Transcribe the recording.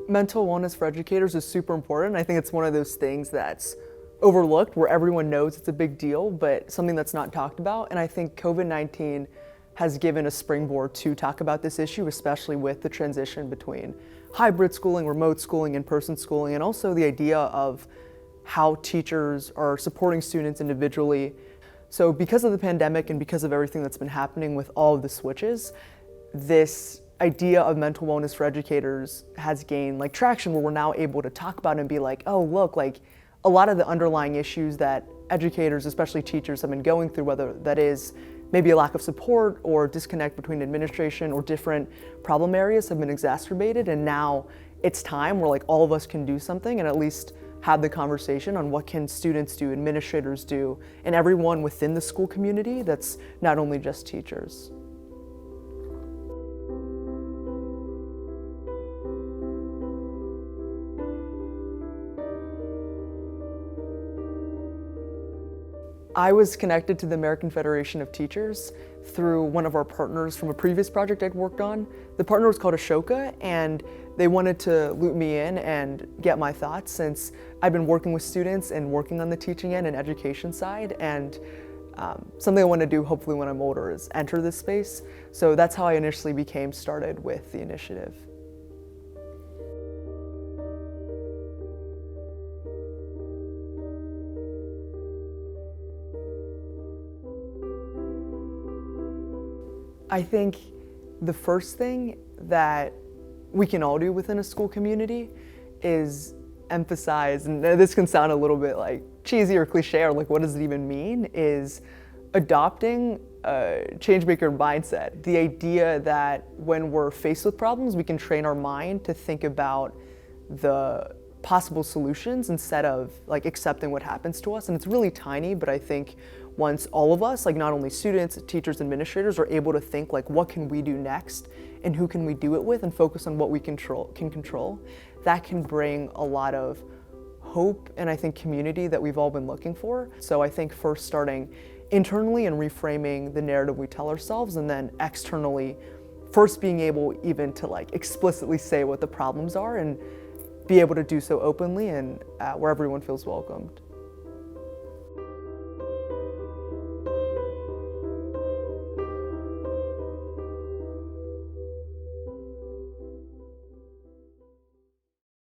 Mental wellness for educators is super important. I think it's one of those things that's overlooked, where everyone knows it's a big deal, but something that's not talked about. And I think COVID-19 has given a springboard to talk about this issue, especially with the transition between hybrid schooling, remote schooling, in-person schooling, and also the idea of how teachers are supporting students individually. So because of the pandemic and because of everything that's been happening with all of the switches, this idea of mental wellness for educators has gained traction, where we're now able to talk about it and be like, oh, look, a lot of the underlying issues that educators, especially teachers, have been going through, whether that is maybe a lack of support or disconnect between administration or different problem areas, have been exacerbated. And now it's time where all of us can do something and at least have the conversation on what can students do, administrators do, and everyone within the school community that's not only just teachers. I was connected to the American Federation of Teachers through one of our partners from a previous project I'd worked on. The partner was called Ashoka, and they wanted to loop me in and get my thoughts, since I've been working with students and working on the teaching end and education side. And something I want to do, hopefully when I'm older, is enter this space. So that's how I initially became started with the initiative. I think the first thing that we can all do within a school community is emphasize, and this can sound a little bit cheesy or cliche, or what does it even mean, is adopting a change-maker mindset. The idea that when we're faced with problems, we can train our mind to think about the possible solutions instead of accepting what happens to us. And it's really tiny, but I think once all of us, not only students, teachers, administrators, are able to think what can we do next and who can we do it with, and focus on what we can control, that can bring a lot of hope and I think community that we've all been looking for. So I think first starting internally and reframing the narrative we tell ourselves, and then externally, first being able even to explicitly say what the problems are and be able to do so openly and where everyone feels welcomed.